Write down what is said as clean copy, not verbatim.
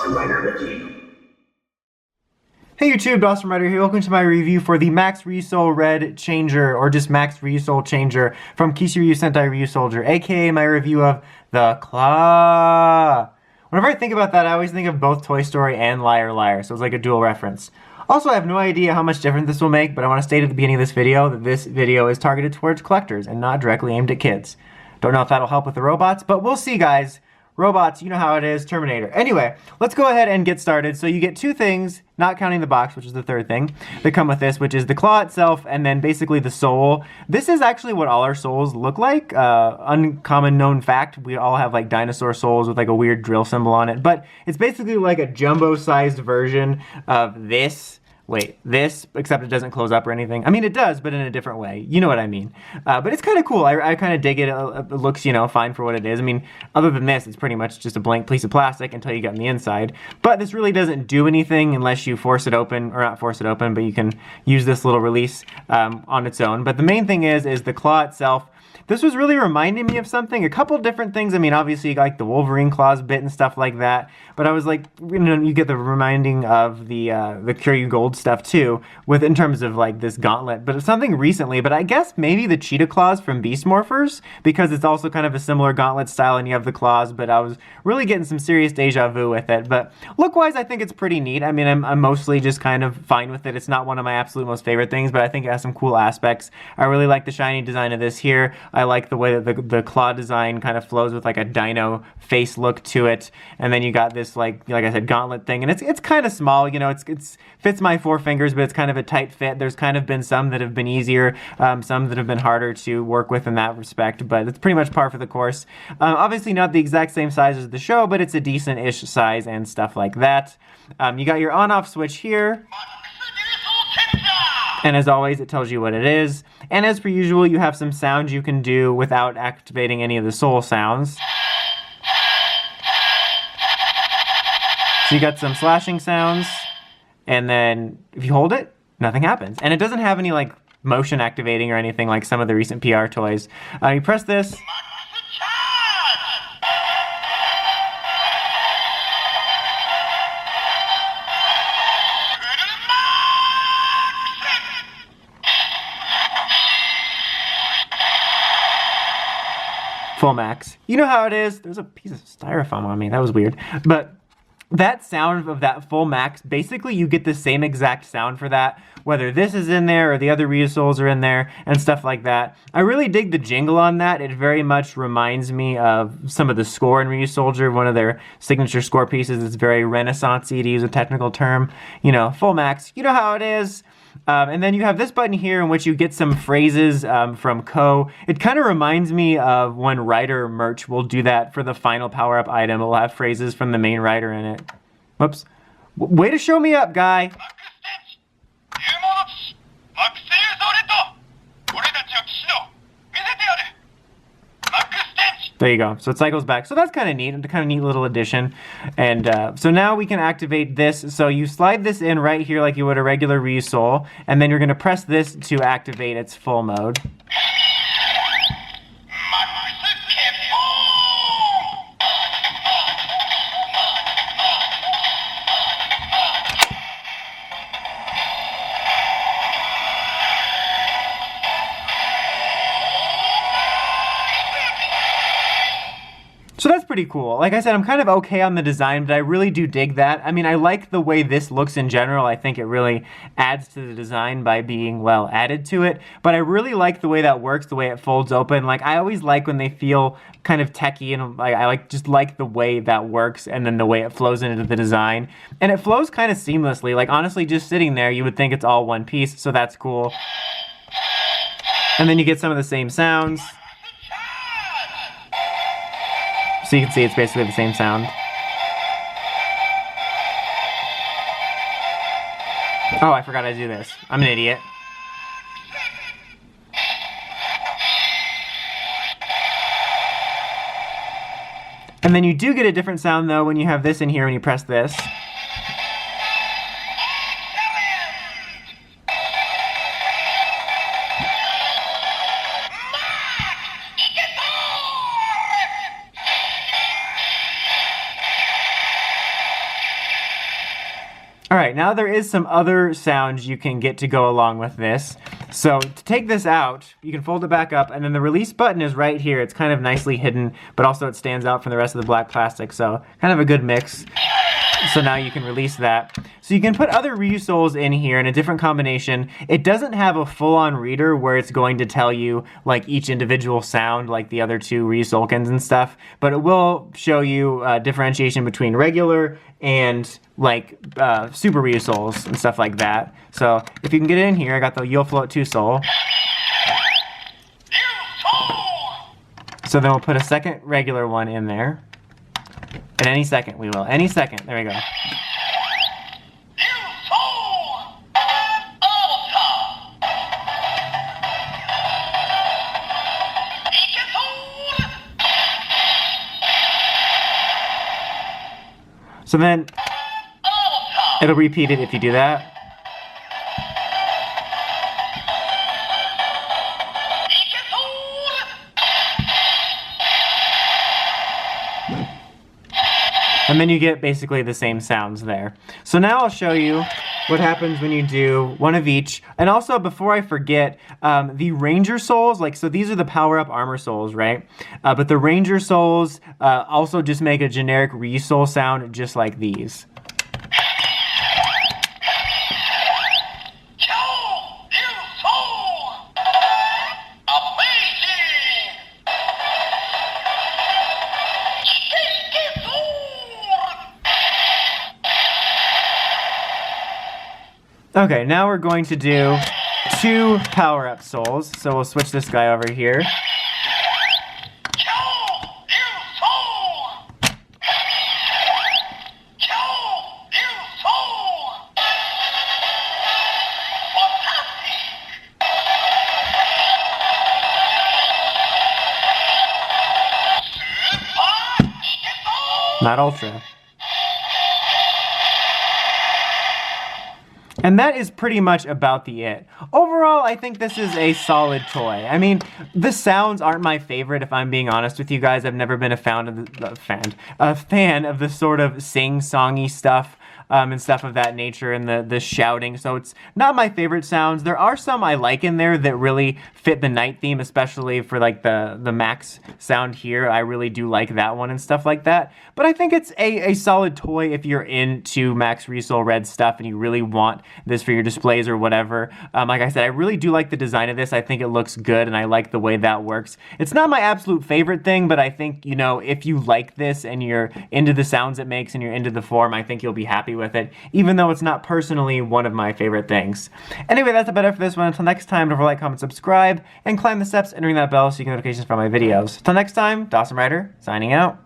Hey YouTube, Dawson Rider here. Welcome to my review for the Max Ryusoul Red Changer, or just Max Ryusoul Changer from Kishiryu Sentai Ryusoulger, aka my review of the Claw. Whenever I think about that, I always think of both Toy Story and Liar Liar, so it's like a dual reference. Also, I have no idea how much different this will make, but I want to state at the beginning of this video that this video is targeted towards collectors and not directly aimed at kids. Don't know if that'll help with the robots, but we'll see, guys. Robots, you know how it is, Terminator. Anyway, let's go ahead and get started. So you get two things, not counting the box, which is the third thing, that come with this, which is the claw itself and then basically the soul. This is actually what all our souls look like. Uncommon known fact, we all have like dinosaur souls with like a weird drill symbol on it, but it's basically like a jumbo-sized version of this. Wait, this, except it doesn't close up or anything. I mean, it does, but in a different way. You know what I mean. But it's kind of cool. I kind of dig it. It looks, you know, fine for what it is. I mean, other than this, it's pretty much just a blank piece of plastic until you get on the inside. But this really doesn't do anything unless you force it open, or not force it open, but you can use this little release on its own. But the main thing is the claw itself. This was really reminding me of something, a couple different things. I mean, obviously, like the Wolverine claws bit and stuff like that. But I was like, you know, you get the reminding of the Kishiryu Gold stuff too, in terms of like this gauntlet. But it's something recently. But I guess maybe the cheetah claws from Beast Morphers, because it's also kind of a similar gauntlet style, and you have the claws. But I was really getting some serious deja vu with it. But look-wise, I think it's pretty neat. I mean, I'm mostly just kind of fine with it. It's not one of my absolute most favorite things, but I think it has some cool aspects. I really like the shiny design of this here. I like the way that the claw design kind of flows with like a dino face look to it, and then you got this like I said, gauntlet thing, and it's kind of small, you know, it's fits my 4 fingers, but it's kind of a tight fit. There's kind of been some that have been easier, some that have been harder to work with in that respect, but it's pretty much par for the course. Obviously not the exact same size as the show, but it's a decent-ish size and stuff like that. You got your on-off switch here. And as always, it tells you what it is. And as per usual, you have some sounds you can do without activating any of the soul sounds. So you got some slashing sounds, and then if you hold it, nothing happens. And it doesn't have any like motion activating or anything like some of the recent PR toys. You press this. Full max. You know how it is. There's a piece of styrofoam on me. That was weird. But that sound of that full max, basically you get the same exact sound for that, whether this is in there or the other Ryusouls are in there and stuff like that. I really dig the jingle on that. It very much reminds me of some of the score in Ryusoulger, one of their signature score pieces. It's very Renaissance-y, to use a technical term. You know, full max. You know how it is. And then you have this button here in which you get some phrases from Ko. It kind of reminds me of when Rider merch will do that for the final power-up item. It will have phrases from the main Rider in it. Whoops. Way to show me up, guy. There you go. So it cycles back. So that's kind of neat. It's a kind of neat little addition. And so now we can activate this. So you slide this in right here like you would a regular Ryusoul. And then you're going to press this to activate its full mode. So that's pretty cool. Like I said, I'm kind of okay on the design, but I really do dig that. I mean, I like the way this looks in general. I think it really adds to the design by being, well, added to it. But I really like the way that works, the way it folds open. Like, I always like when they feel kind of techy, and I just like the way that works and then the way it flows into the design. And it flows kind of seamlessly. Like, honestly, just sitting there, you would think it's all one piece, so that's cool. And then you get some of the same sounds. So you can see it's basically the same sound. Oh, I forgot to do this. I'm an idiot. And then you do get a different sound though when you have this in here when you press this. Alright, now there is some other sounds you can get to go along with this. So to take this out, you can fold it back up, and then the release button is right here. It's kind of nicely hidden, but also it stands out from the rest of the black plastic, so kind of a good mix. So now you can release that. So you can put other Ryusouls in here in a different combination. It doesn't have a full-on reader where it's going to tell you like each individual sound like the other two Ryusoulkins and stuff, but it will show you differentiation between regular and like super Ryusouls and stuff like that. So if you can get it in here, I got the You'll Float 2 Soul. So then we'll put a second regular one in there. And any second, we will. Any second. There we go. So then, it'll repeat it if you do that. And then you get basically the same sounds there. So now I'll show you what happens when you do one of each. And also, before I forget, the Ranger Souls, like, so these are the power-up armor souls, right? But the Ranger Souls also just make a generic Ryusoul sound just like these. Okay, now we're going to do 2 power-up souls. So we'll switch this guy over here. Not Ultra. And that is pretty much about the it. Overall, I think this is a solid toy. I mean, the sounds aren't my favorite, if I'm being honest with you guys. I've never been a fan of the sort of sing-songy stuff. And stuff of that nature, and the shouting, so it's not my favorite sounds. There are some I like in there that really fit the night theme, especially for like the Max sound here. I really do like that one and stuff like that. But I think it's a solid toy if you're into Max Ryusoul Red stuff and you really want this for your displays or whatever. Like I said, I really do like the design of this. I think it looks good, and I like the way that works. It's not my absolute favorite thing, but I think, you know, if you like this and you're into the sounds it makes and you're into the form, I think you'll be happy with it, even though it's not personally one of my favorite things. Anyway, that's about it for this one. Until next time, don't forget to like, comment, subscribe, and climb the steps and ring that bell so you get notifications from my videos. Until next time, Dawson Ryder, signing out.